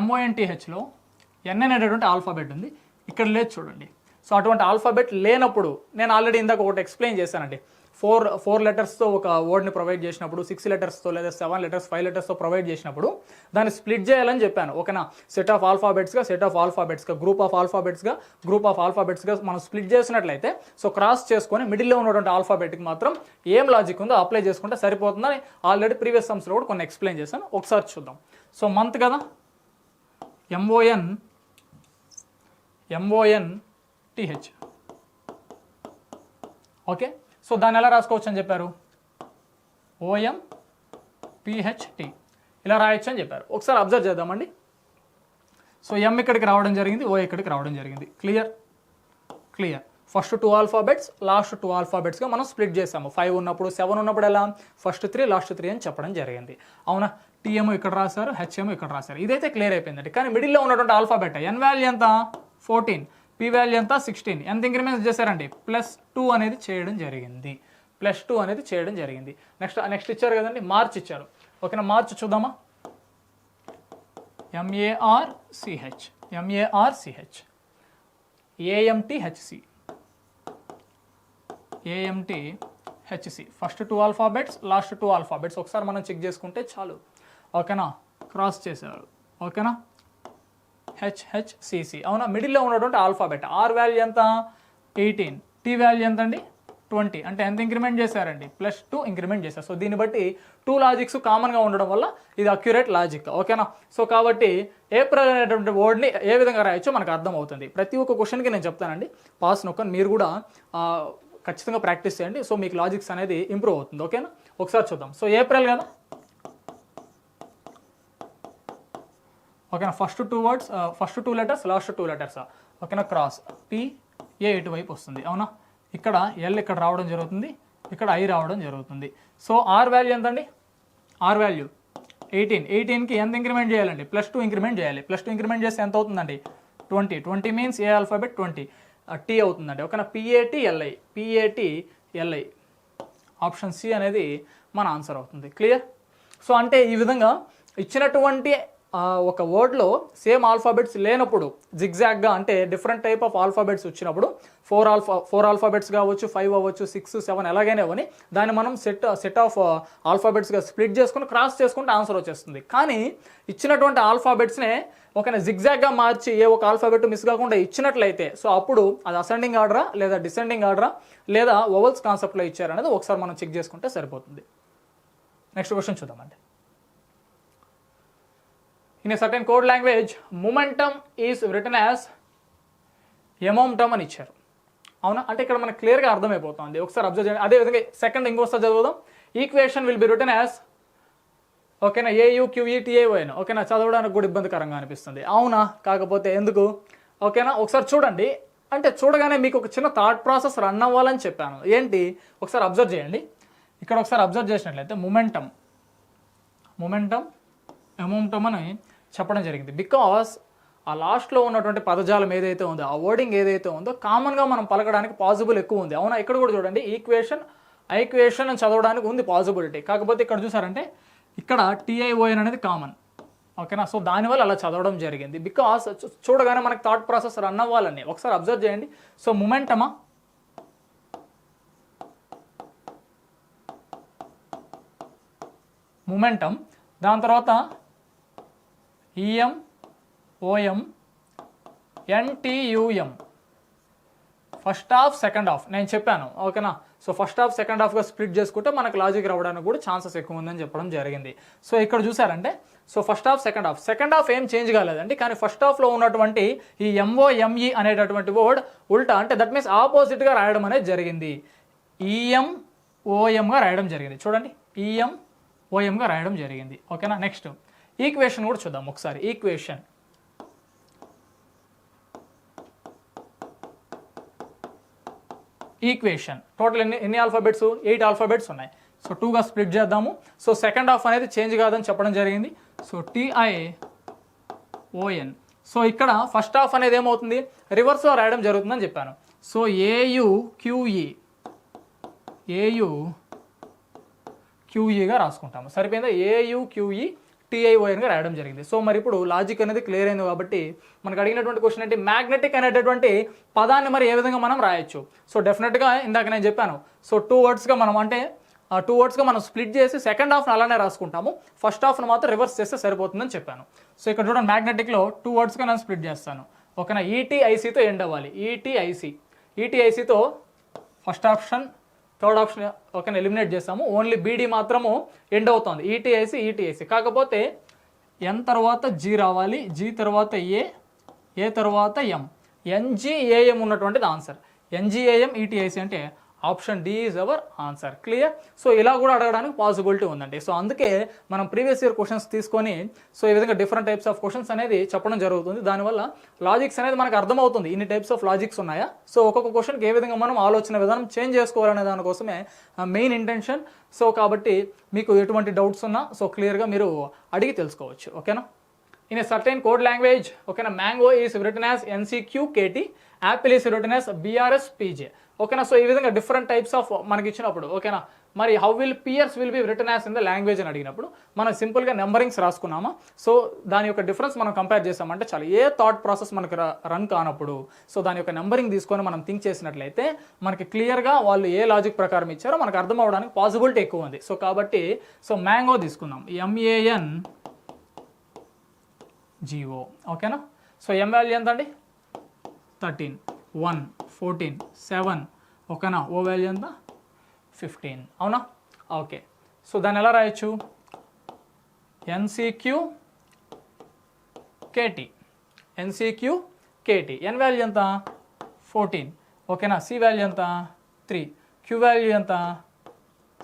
MONTHలో N అనేటటువంటి ఆల్ఫాబెట్ ఉంది, ఇక్కడ లేదు చూడండి. సో అటువంటి ఆల్ఫాబెట్ లేనప్పుడు నేను ఆల్రెడీ ఇందాక ఒకటి ఎక్స్ప్లెయిన్ చేశానండి. 4 లెటర్స్తో ఒక వర్డ్ని ప్రొవైడ్ చేసినప్పుడు, 6 లెటర్స్తో లేదా 7 లెటర్స్ 5 లెటర్స్తో ప్రొవైడ్ చేసినప్పుడు దాన్ని స్ప్లిట్ చేయాలని చెప్పాను, ఓకేనా. సెట్ ఆఫ్ ఆల్ఫాబెట్స్గా గ్రూప్ ఆఫ్ ఆల్ఫాబెట్స్గా మనం స్ప్లిట్ చేసినట్లయితే సో క్రాస్ చేసుకొని మిడిల్లో ఉన్నటువంటి ఆల్ఫాబెట్కి మాత్రం ఏం లాజిక్ ఉందో అప్లై చేసుకుంటే సరిపోతుందని ఆల్రెడీ ప్రీవియస్ సమ్స్లో కూడా కొన్ని ఎక్స్ప్లెయిన్ చేశాను. ఒకసారి చూద్దాం. సో మంత్ కదా, MONTH, ఓకే. సో దాన్ని ఎలా రాసుకోవచ్చు అని చెప్పారు, OMPHT ఇలా రాయొచ్చు అని చెప్పారు. ఒకసారి అబ్జర్వ్ చేద్దామండి. సో ఎం ఇక్కడికి రావడం జరిగింది, ఓ ఇక్కడికి రావడం జరిగింది. క్లియర్. ఫస్ట్ 2 ఆల్ఫాబెట్స్, లాస్ట్ 2 ఆల్ఫాబెట్స్గా మనం స్ప్లిట్ చేసాము. 5 ఉన్నప్పుడు, 7 ఉన్నప్పుడు ఎలా ఫస్ట్ 3 లాస్ట్ 3 అని చెప్పడం జరిగింది. అవునా? టీ ఏమో ఇక్కడ రాశారు, హెచ్ ఏమో ఇక్కడ రాశారు. ఇదైతే క్లియర్ అయిపోయిందండి. కానీ మిడిల్లో ఉన్నటువంటి ఆల్ఫాబెట్ ఎన్ వాల్యూ ఎంత 14, పి వాల్యూ ఎంత 16. ఎంత ఇంక్రిమెంట్స్ చేశారండి +2 అనేది చేయడం జరిగింది. నెక్స్ట్ ఇచ్చారు కదండి, మార్చ్ ఇచ్చారు. ఓకేనా? మార్చ్ చూద్దామా. MARCH AMTHC first 2 alphabets, last 2 alphabets ఒకసారి మనం చెక్ చేసుకుంటే చాలు. ఓకేనా? క్రాస్ చేశారు. ఓకేనా? HHCC. అవునా? మిడిల్లో ఉన్నటువంటి ఆల్ఫాబెట్. ఆర్ వాల్యూ ఎంత 18, టీ వాల్యూ ఎంత అండి 20. అంటే ఎంత ఇంక్రిమెంట్ చేశారండి +2 ఇంక్రిమెంట్ చేశారు. సో దీన్ని బట్టి 2 లాజిక్స్ కామన్గా ఉండడం వల్ల ఇది అక్యురేట్ లాజిక్. ఓకేనా? సో కాబట్టి ఏప్రిల్ అనేటువంటి వర్డ్ని ఏ విధంగా రాయొచ్చో మనకు అర్థమవుతుంది. ప్రతి ఒక్క క్వశ్చన్కి నేను చెప్తానండి, పాస్ నొక్కని మీరు కూడా ఖచ్చితంగా ప్రాక్టీస్ చేయండి. సో మీకు లాజిక్స్ అనేది ఇంప్రూవ్ అవుతుంది. ఓకేనా? ఒకసారి చూద్దాం. సో ఏప్రిల్ కదా. ఓకేనా? First 2 words, first 2 letters, last 2 letters. ఓకేనా? క్రాస్ పి ఏ ఇటువైపు వస్తుంది. అవునా? ఇక్కడ ఎల్ ఇక్కడ రావడం జరుగుతుంది, ఇక్కడ ఐ రావడం జరుగుతుంది. సో ఆర్ వాల్యూ ఎంతండి, ఆర్ వాల్యూ 18. 18కి ఎంత ఇంక్రిమెంట్ చేయాలండి +2 ఇంక్రిమెంట్ చేయాలి. +2 ఇంక్రిమెంట్ చేస్తే ఎంత అవుతుందండి 20. 20 మీన్స్ ఏ ఆల్ఫాబెట్ 20 టీ అవుతుందండి. ఓకేనా? PATLI ఆప్షన్ సి అనేది మన ఆన్సర్ అవుతుంది. క్లియర్. సో అంటే ఈ విధంగా ఇచ్చినటువంటి ఒక వర్డ్లో సేమ్ ఆల్ఫాబెట్స్ లేనప్పుడు జిగ్జాగ్గా, అంటే డిఫరెంట్ టైప్ ఆఫ్ ఆల్ఫాబెట్స్ వచ్చినప్పుడు 4 ఆల్ఫాబెట్స్ కావచ్చు, 5 అవ్వచ్చు, 6, 7 ఎలాగైనా ఇవ్వని దాన్ని మనం సెట్ ఆఫ్ ఆల్ఫాబెట్స్గా స్ప్లిట్ చేసుకుని క్రాస్ చేసుకుంటే ఆన్సర్ వచ్చేస్తుంది. కానీ ఇచ్చినటువంటి ఆల్ఫాబెట్స్నే ఒక జిగ్జాగ్గా మార్చి ఏ ఒక ఆల్ఫాబెట్ మిస్ కాకుండా ఇచ్చినట్లయితే సో అప్పుడు అది అసెండింగ్ ఆర్డరా లేదా డిసెండింగ్ ఆర్డరా లేదా వోవెల్స్ కాన్సెప్ట్లో ఇచ్చారనేది ఒకసారి మనం చెక్ చేసుకుంటే సరిపోతుంది. నెక్స్ట్ క్వశ్చన్ చూద్దామండి. In a certain code language, momentum is written as momentum అని ఇచ్చారు. అవునా? అంటే ఇక్కడ మనకు క్లియర్గా అర్థమైపోతుంది. ఒకసారి అబ్జర్వ్ చేయండి. అదేవిధంగా సెకండ్ ఇంకోసారి చదువుదాం. Equation will be written as, ఓకేనా, AUQETAON. ఓకేనా? చదవడానికి కూడా ఇబ్బందికరంగా అనిపిస్తుంది. అవునా? కాకపోతే ఎందుకు? ఓకేనా? ఒకసారి చూడండి. అంటే చూడగానే మీకు ఒక చిన్న థాట్ ప్రాసెస్ రన్ అవ్వాలని చెప్పాను. ఏంటి? ఒకసారి అబ్జర్వ్ చేయండి. ఇక్కడ ఒకసారి అబ్జర్వ్ చేసినట్లయితే మొమెంటం అని చెప్పడం జరిగింది. బికాస్ ఆ లాస్ట్లో ఉన్నటువంటి పదజాలం ఏదైతే ఉందో, ఆ వర్డింగ్ ఏదైతే ఉందో కామన్గా మనం పలకడానికి పాసిబుల్ ఎక్కువ ఉంది. అవునా? ఇక్కడ కూడా చూడండి, ఐక్వేషన్ అని చదవడానికి ఉంది పాసిబిలిటీ. కాకపోతే ఇక్కడ చూసారంటే ఇక్కడ TION అనేది కామన్. ఓకేనా? సో దానివల్ల అలా చదవడం జరిగింది. బికాస్ చూడగానే మనకి థాట్ ప్రాసెస్ రన్ అవ్వాలని. ఒకసారి అబ్జర్వ్ చేయండి. సో మొమెంటం, దాని తర్వాత EMOM NTUM first half second half నేను చెప్పాను. ఓకేనా? సో ఫస్ట్ హాఫ్ సెకండ్ హాఫ్గా స్ప్లిట్ చేసుకుంటే మనకు లాజిక్ రావడానికి కూడా ఛాన్సెస్ ఎక్కువ ఉందని చెప్పడం జరిగింది. సో ఇక్కడ చూసారంటే so first half second half ఏం చేంజ్ కాలేదండి. కానీ ఫస్ట్ హాఫ్లో ఉన్నటువంటి ఈ MOME అనేటటువంటి వర్డ్ ఉల్టా, అంటే దట్ మీన్స్ ఆపోజిట్గా రాయడం అనేది జరిగింది. EMOMగా రాయడం జరిగింది. చూడండి, EMOMగా రాయడం జరిగింది. ఓకేనా? నెక్స్ట్ ఈక్వేషన్ కూడా చూద్దాం ఒకసారి. ఈక్వేషన్ టోటల్ ఎన్ని ఆల్ఫాబెట్స్? 8 ఆల్ఫాబెట్స్ ఉన్నాయి. సో 2గా స్ప్లిట్ చేద్దాము. సో సెకండ్ హాఫ్ అనేది చేంజ్ కాదని చెప్పడం జరిగింది. So TION. సో ఇక్కడ ఫస్ట్ హాఫ్ అనేది ఏమవుతుంది రివర్స్లో రాయడం జరుగుతుందని చెప్పాను. సో AUQEగా రాసుకుంటాము. సరిపోయిందా? AUQETIONగా రాయడం జరిగింది. సో మరి ఇప్పుడు లాజిక్ అనేది క్లియర్ అయింది కాబట్టి మనకు అడిగినటువంటి క్వశ్చన్ ఏంటి, మ్యాగ్నెటిక్ అనేటటువంటి పదాన్ని మరి ఏ విధంగా మనం రాయొచ్చు. సో డెఫినెట్గా ఇందాక నేను చెప్పాను. సో 2 వర్డ్స్గా మనం అంటే 2 వర్డ్స్గా మనం స్ప్లిట్ చేసి సెకండ్ హాఫ్ని అలానే రాసుకుంటాము, ఫస్ట్ హాఫ్ను మాత్రం రివర్స్ చేస్తే సరిపోతుందని చెప్పాను. సో ఇక్కడ చూడండి, మ్యాగ్నెటిక్లో 2 వర్డ్స్గా నేను స్ప్లిట్ చేస్తాను. ఓకేనా? ETICతో ఎండ్ అవ్వాలి. ETICతో ఫస్ట్ ఆప్షన్ థర్డ్ ఆప్షన్ ఓకేనా ఎలిమినేట్ చేస్తాము. ఓన్లీ BD మాత్రము ఎండ్ అవుతుంది. ETIC. కాకపోతే N తర్వాత G రావాలి, G తర్వాత A తర్వాత M, NGAM ఉన్నటువంటిది ఆన్సర్. NGAM ETIC అంటే option D is our answer. Clear? So ఇలా కూడా అడగడానికి పాసిబిలిటీ ఉందండి. సో అందుకే మనం ప్రీవియస్ ఇయర్ క్వశ్చన్స్ తీసుకొని సో ఈ విధంగా డిఫరెంట్ టైప్స్ ఆఫ్ క్వశ్చన్స్ అనేది చెప్పడం జరుగుతుంది. దానివల్ల లాజిక్స్ అనేది మనకు అర్థమవుతుంది ఇన్ని టైప్స్ ఆఫ్ లాజిక్స్ ఉన్నాయా, సో ఒక్కొక్క క్వశ్చన్కి ఏ విధంగా మనం ఆలోచన విధానం చేంజ్ చేసుకోవాలనే దానికోసమే మెయిన్ ఇంటెన్షన్. సో కాబట్టి మీకు ఎటువంటి డౌట్స్ ఉన్నా సో క్లియర్గా మీరు అడిగి తెలుసుకోవచ్చు. ఓకేనా? In a certain code language, okay, mango is written as NCQKT, apple is written as BRSPJ. ఓకేనా? సో ఈ విధంగా డిఫరెంట్ టైప్స్ ఆఫ్ మనకి ఇచ్చినప్పుడు ఓకేనా, మరి how will pierce will be written as in the language అని అడిగినప్పుడు మనం సింపుల్గా నెంబరింగ్స్ రాసుకున్నామా, సో దాని యొక్క డిఫరెన్స్ మనం కంపేర్ చేసామంటే చాలా ఏ థాట్ ప్రాసెస్ మనకు రన్ కానప్పుడు సో దాని యొక్క నెంబరింగ్ తీసుకొని మనం థింక్ చేసినట్లయితే మనకి క్లియర్గా వాళ్ళు ఏ లాజిక్ ప్రకారం ఇచ్చారో మనకు అర్థం అవడానికి పాసిబిలిటీ ఎక్కువ ఉంది. సో కాబట్టి సో మ్యాంగో తీసుకుందాం, MANGO. ఓకేనా? సో ఎం వాల్యూ ఎంత అండి? 13, 1, 14, 7. ఓకేనా? ఓ వాల్యూ ఎంత? 15. అవునా? ఓకే. సో దాన్ని ఎలా రాయొచ్చు? NCQKT. ఎన్ వాల్యూ ఎంత? 14. ఓకేనా? సి వాల్యూ ఎంత? 3. క్యూ వాల్యూ ఎంత?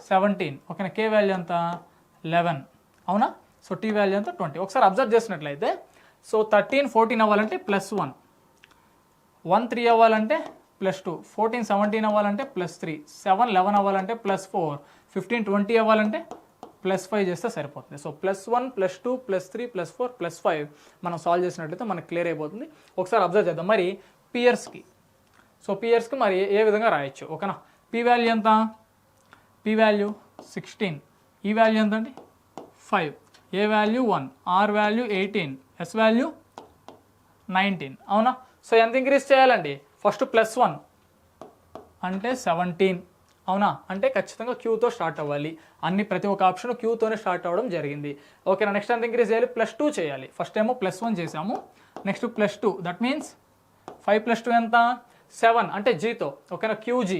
17. ఓకేనా? కే వాల్యూ ఎంత? 11. అవునా? సో టీ వాల్యూ ఎంత? 20. ఒకసారి అబ్జర్వ్ చేసినట్లయితే సో 13, 14 అవ్వాలంటే +1, 1, 3 అవ్వాలంటే +2, 14, 17 అవ్వాలంటే +3, 7, 11 అవ్వాలంటే +4, 15, 20 అవ్వాలంటే +5 చేస్తే సరిపోతుంది. సో +1, +2, +3, +4, +5 మనం సాల్వ్ చేసినట్లయితే మనకు క్లియర్ అయిపోతుంది. ఒకసారి అబ్జర్వ్ చేద్దాం మరి పియర్స్కి. సో పియర్స్కి మరి ఏ విధంగా రాయొచ్చు? ఓకేనా? పి వాల్యూ ఎంత? పి వాల్యూ 16, ఈ వాల్యూ ఎంత అండి? 5, A value 1, R value 18, S value 19. అవునా? సో ఎంత ఇంక్రీజ్ చేయాలండి? ఫస్ట్ +1 అంటే 17. అవునా? అంటే ఖచ్చితంగా క్యూతో స్టార్ట్ అవ్వాలి. ప్రతి ఒక్క ఆప్షన్ క్యూతోనే స్టార్ట్ అవ్వడం జరిగింది. ఓకేనా? నెక్స్ట్ ఎంత ఇంక్రీజ్ చేయాలి? +2 చేయాలి. ఫస్ట్ ఏమో +1 చేసాము, నెక్స్ట్ +2, దట్ మీన్స్ 5 + 2 ఎంత? 7 అంటే జీతో. ఓకేనా? QG.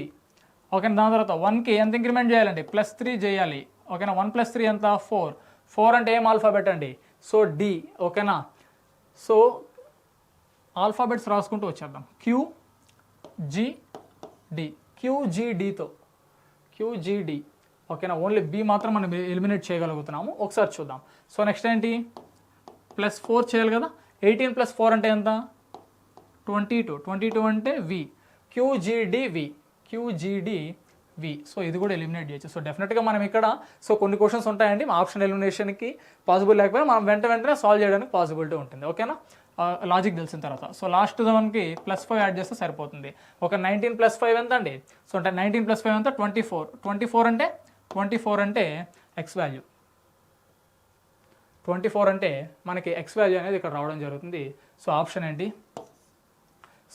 ఓకేనా? దాని తర్వాత 1కి ఎంత ఇంక్రిమెంట్ చేయాలండి? +3 చేయాలి. ఓకేనా? 1 + 3 ఎంత? 4. 4 అంటే ఏం ఆల్ఫాబెట్ అండి? So D. ఓకేనా? సో ఆల్ఫాబెట్స్ రాసుకుంటూ వచ్చేద్దాం. QGD. ఓకేనా? ఓన్లీ బి మాత్రం మనం ఎలిమినేట్ చేయగలుగుతున్నాము. ఒకసారి చూద్దాం. సో నెక్స్ట్ ఏంటి? +4 చేయాలి కదా. 18 + 4 అంటే ఎంత? 22. 22 అంటే వి. QGDV. సో ఇది కూడా ఎలిమినేట్ చేయొచ్చు. సో డెఫినెట్గా మనం ఇక్కడ సో కొన్ని క్వశ్చన్స్ ఉంటాయండి ఆప్షన్ ఎలిమినేషన్కి పాసిబుల్ లేకపోయినా మనం వెంటనే సాల్వ్ చేయడానికి పాసిబిలిటీ ఉంటుంది. ఓకేనా? లాజిక్ తెలిసిన తర్వాత సో లాస్ట్ దానికి +5 యాడ్ చేస్తే సరిపోతుంది. ఒక 19 + 5 ఎంత అండి? సో అంటే 19 + 5 ఎంత? 24. 24 అంటే ఎక్స్ వాల్యూ. 24 అంటే మనకి ఎక్స్ వాల్యూ అనేది ఇక్కడ రావడం జరుగుతుంది. సో ఆప్షన్ ఏంటి?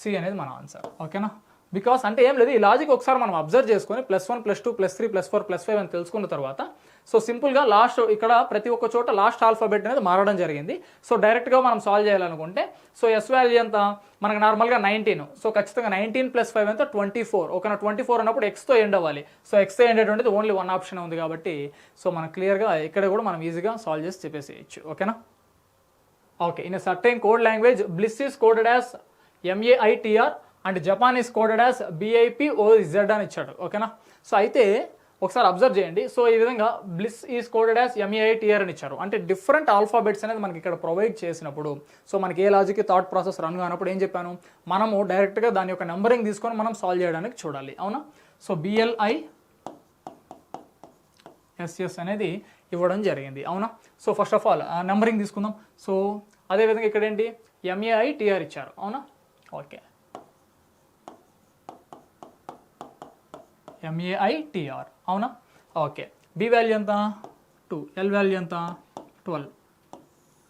సి అనేది మన ఆన్సర్. ఓకేనా? బికాస్ అంటే ఏం లేదు, ఈ లాజిక్ ఒకసారి మనం అబ్జర్వ్ చేసుకొని +1, +2, +3, +4, +5 అని తెలుసుకున్న తర్వాత సో సింపుల్గా లాస్ట్ ఇక్కడ ప్రతి ఒక్క చోట లాస్ట్ ఆల్ఫాబెట్ అనేది మారడం జరిగింది. సో డైరెక్ట్గా మనం సాల్వ్ చేయాలనుకుంటే సో ఎస్ వాల్యూ ఎంత? మనకు నార్మల్గా 19. సో ఖచ్చితంగా 19 + 5 ఎంత? 24. ఓకేనా? 24 అన్నప్పుడు ఎక్స్తో ఎండ్ అవ్వాలి. సో ఎక్స్తో ఎండ్ అయ్యేటువంటిది ఓన్లీ వన్ ఆప్షన్ ఉంది కాబట్టి సో మనం క్లియర్గా ఇక్కడ కూడా మనం ఈజీగా సాల్వ్ చేసి చెప్పేసేయచ్చు. ఓకేనా? Okay. In a certain code language bliss is coded as MAITR and Japan is coded as BIPOZ అని ఇచ్చాడు. ఓకేనా? సో అయితే ఒకసారి అబ్జర్వ్ చేయండి. సో ఈ విధంగా bliss is coded as MAITR అని ఇచ్చారు. అంటే డిఫరెంట్ ఆల్ఫాబెట్స్ అనేది మనకి ఇక్కడ ప్రొవైడ్ చేసినప్పుడు సో మనకి ఏ లాజిక్ థాట్ ప్రాసెస్ రన్ కానప్పుడు ఏం చెప్పాను, మనము డైరెక్ట్గా దాని యొక్క నెంబరింగ్ తీసుకొని మనం సాల్వ్ చేయడానికి చూడాలి. అవునా? సో BLISS అనేది ఇవ్వడం జరిగింది. అవునా? So first of all numbering తీసుకుందాం. సో అదేవిధంగా ఇక్కడ ఏంటి? MAITR ఇచ్చారు. అవునా? ఓకే. MAITR. అవునా? ఓకే. బి వాల్యూ ఎంత? 2. ఎల్ వాల్యూ ఎంత? 12.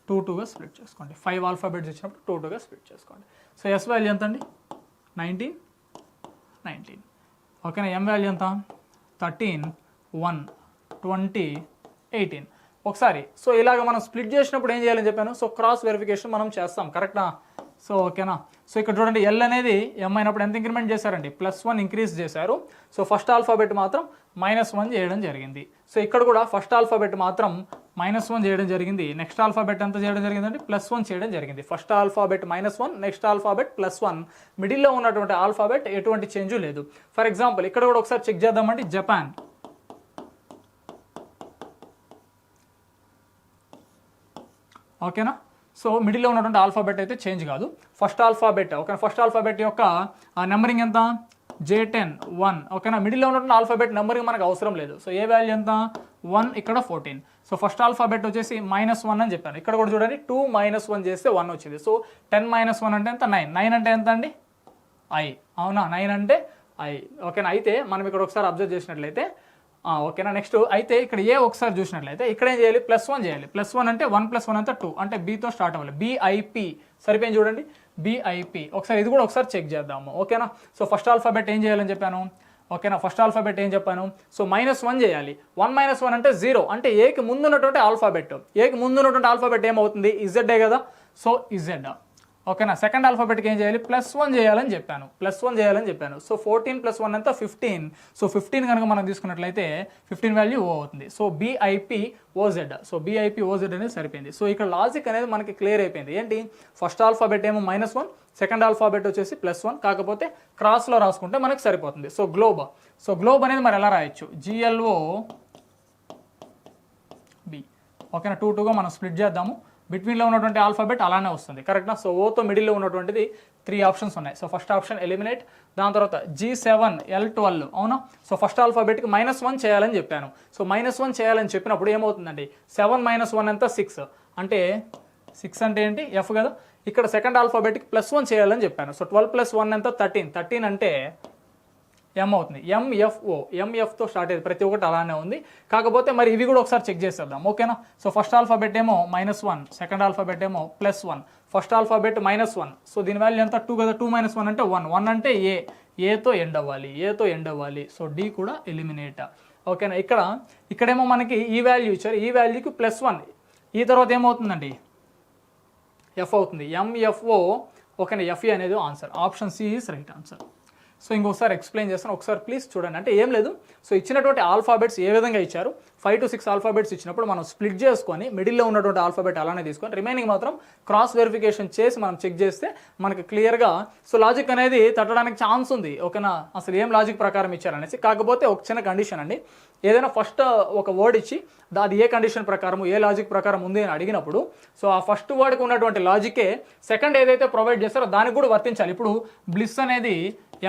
2గా స్ప్లిట్ చేసుకోండి. 5 ఆల్ఫాబెట్స్ ఇచ్చినప్పుడు 2గా స్ప్లిట్ చేసుకోండి. సో ఎస్ వాల్యూ ఎంత అండి? 19. ఓకేనా? ఎం వాల్యూ ఎంత? 13, 1, 20, 18. ఒకసారి సో ఇలాగ మనం స్ప్లిట్ చేసినప్పుడు ఏం చేయాలని చెప్పాను? సో క్రాస్ వెరిఫికేషన్ మనం చేస్తాం. కరెక్టా? సో ఓకేనా. సో ఇక్కడ చూడండి ఎల్ అనేది ఎం అయినప్పుడు ఎంత ఇంక్రిమెంట్ చేశారండి, +1 ఇంక్రీజ్ చేశారు. సో ఫస్ట్ ఆల్ఫాబెట్ మాత్రం -1 చేయడం జరిగింది. సో ఇక్కడ కూడా ఫస్ట్ ఆల్ఫాబెట్ మాత్రం -1 చేయడం జరిగింది. నెక్స్ట్ ఆల్ఫాబెట్ ఎంత చేయడం జరిగిందండి, +1 చేయడం జరిగింది. First alphabet -1, next alphabet +1. మిడిల్లో ఉన్నటువంటి ఆల్ఫాబెట్ ఎటువంటి చేంజ్ లేదు. ఫర్ ఎగ్జాంపుల్ ఇక్కడ కూడా ఒకసారి చెక్ చేద్దామండి. జపాన్, ఓకేనా. సో మిడిల్లో ఉన్నటువంటి ఆల్ఫాబెట్ అయితే చేంజ్ కాదు. ఫస్ట్ ఆల్ఫాబెట్ ఓకేనా, ఫస్ట్ ఆల్ఫాబెట్ యొక్క నెంబరింగ్ ఎంత, J10 1 ఓకేనా. మిడిల్లో ఉన్నటువంటి ఆల్ఫాబెట్ నెంబరింగ్ మనకు అవసరం లేదు. సో ఏ వాల్యూ ఎంత 1, ఇక్కడ 14. సో ఫస్ట్ ఆల్ఫాబెట్ వచ్చేసి -1 అని చెప్పాను. ఇక్కడ కూడా చూడండి 2 - 1 చేస్తే 1 వచ్చింది. సో 10 - 1 అంటే ఎంత 9. 9 అంటే ఎంత అండి, I. అవునా, 9 అంటే I. ఓకేనా. అయితే మనం ఇక్కడ ఒకసారి అబ్జర్వ్ చేసినట్లయితే ఓకేనా. నెక్స్ట్ అయితే ఇక్కడ ఏ ఒకసారి చూసినట్లయితే ఇక్కడ ఏం చేయాలి, +1 చేయాలి. +1 అంటే 1 + 1 అంతా 2 అంటే బీతో స్టార్ట్ అవ్వాలి. BIP సరిపోయింది చూడండి, BIP. ఒకసారి ఇది కూడా ఒకసారి చెక్ చేద్దాము, ఓకేనా. సో ఫస్ట్ ఆల్ఫాబెట్ ఏం చేయాలని చెప్పాను, ఓకేనా. ఫస్ట్ ఆల్ఫాబెట్ ఏం చెప్పాను, సో -1 చేయాలి. 1 - 1 అంటే 0 అంటే ఏకి ముందు ఉన్నటువంటి ఆల్ఫాబెట్. ఏకి ముందు ఉన్నటువంటి ఆల్ఫాబెట్ ఏమవుతుంది, ఇజెడ్డే కదా. సో ఇజెడ్, ఓకేనా. సెకండ్ ఆల్ఫాబెట్కి ఏం చేయాలి, +1 చేయాలని చెప్పాను. +1 చేయాలని చెప్పాను. సో 14 + 1 అంతా 15. సో 15 కనుక మనం తీసుకున్నట్లయితే 15 వాల్యూ O అవుతుంది. So BIPOZ. సో BIPOZ అనేది సరిపోయింది. సో ఇక్కడ లాజిక్ అనేది మనకి క్లియర్ అయిపోయింది. ఏంటి, ఫస్ట్ ఆల్ఫాబెట్ ఏమో -1, సెకండ్ ఆల్ఫాబెట్ వచ్చేసి +1, కాకపోతే క్రాస్లో రాసుకుంటే మనకి సరిపోతుంది. So globe. సో గ్లోబ్ అనేది మరి ఎలా రాయొచ్చు, GLOB, ఓకేనా. 2 2గా మనం స్ప్లిట్ చేద్దాము. బిట్వీన్లో ఉన్నటువంటి ఆల్ఫాబెట్ అలానే వస్తుంది, కరెక్ట్నా. సో ఓతో మిడిల్లో ఉన్నటువంటిది 3 ఆప్షన్స్ ఉన్నాయి. So first option eliminate. దాని తర్వాత G7L12, అవునా. సో ఫస్ట్ ఆల్ఫాబెట్కి -1 చేయాలని చెప్పాను. సో -1 చేయాలని చెప్పినప్పుడు ఏమవుతుందండి, 7 - 1 అంతా 6 అంటే 6 అంటే ఏంటి, F కదా. ఇక్కడ సెకండ్ ఆల్ఫాబెట్కి +1 చేయాలని చెప్పాను. సో 12 + 1 అంతా 13. 13 అంటే M అవుతుంది. MFO, MFతో స్టార్ట్ అయ్యేది ప్రతి ఒక్కటి అలానే ఉంది. కాకపోతే మరి ఇవి కూడా ఒకసారి చెక్ చేసేద్దాం, ఓకేనా. సో ఫస్ట్ ఆల్ఫాబెట్ ఏమో -1, సెకండ్ ఆల్ఫాబెట్ ఏమో +1. ఫస్ట్ ఆల్ఫాబెట్ -1, సో దీని వాల్యూ ఎంత 2 కదా. 2 - 1 అంటే 1. 1 అంటే ఏతో ఎండ్ అవ్వాలి. సో D కూడా ఎలిమినేట్, ఓకేనా. ఇక్కడేమో మనకి ఈ వాల్యూ ఇచ్చారు, ఈ వాల్యూకి +1. ఈ తర్వాత ఏమవుతుందండి, F అవుతుంది. MFO, ఓకేనా. FE అనేది answer. Option C is right answer. So ఇంకొకసారి ఎక్స్ప్లెయిన్ చేస్తాను, ఒకసారి ప్లీజ్ చూడండి. అంటే ఏం లేదు, సో ఇచ్చినటువంటి ఆల్ఫాబెట్స్ ఏ విధంగా ఇచ్చారు, 5 to 6 ఆల్ఫాబెట్స్ ఇచ్చినప్పుడు మనం స్ప్లిట్ చేసుకొని మిడిల్లో ఉన్నటువంటి ఆల్ఫాబెట్ అలానే తీసుకొని రిమైనింగ్ మాత్రం క్రాస్ వెరిఫికేషన్ చేసి మనం చెక్ చేస్తే మనకి క్లియర్గా సో లాజిక్ అనేది తట్టడానికి ఛాన్స్ ఉంది, ఓకేనా. అసలు ఏం లాజిక్ ప్రకారం ఇచ్చారనేసి. కాకపోతే ఒక చిన్న కండిషన్ అండి, ఏదైనా ఫస్ట్ ఒక వర్డ్ ఇచ్చి అది ఏ కండిషన్ ప్రకారం ఏ లాజిక్ ప్రకారం ఉంది అని అడిగినప్పుడు సో ఆ ఫస్ట్ వర్డ్కి ఉన్నటువంటి లాజికే సెకండ్ ఏదైతే ప్రొవైడ్ చేస్తారో దానికి కూడా వర్తించాలి. ఇప్పుడు బ్లిస్ అనేది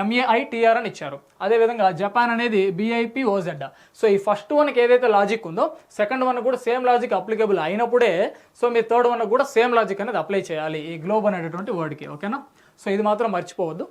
MAITR అని ఇచ్చారు, అదేవిధంగా జపాన్ అనేది BIPOZ. సో ఈ ఫస్ట్ వన్కి ఏదైతే లాజిక్ ఉందో సెకండ్ వన్ కూడా సేమ్ లాజిక్ అప్లికబుల్ అయినప్పుడే సో మీ థర్డ్ వన్ కూడా సేమ్ లాజిక్ అనేది అప్లై చేయాలి ఈ గ్లోబ్ అనేటటువంటి వర్డ్కి, ఓకేనా. సో ఇది మాత్రం మర్చిపోవద్దు.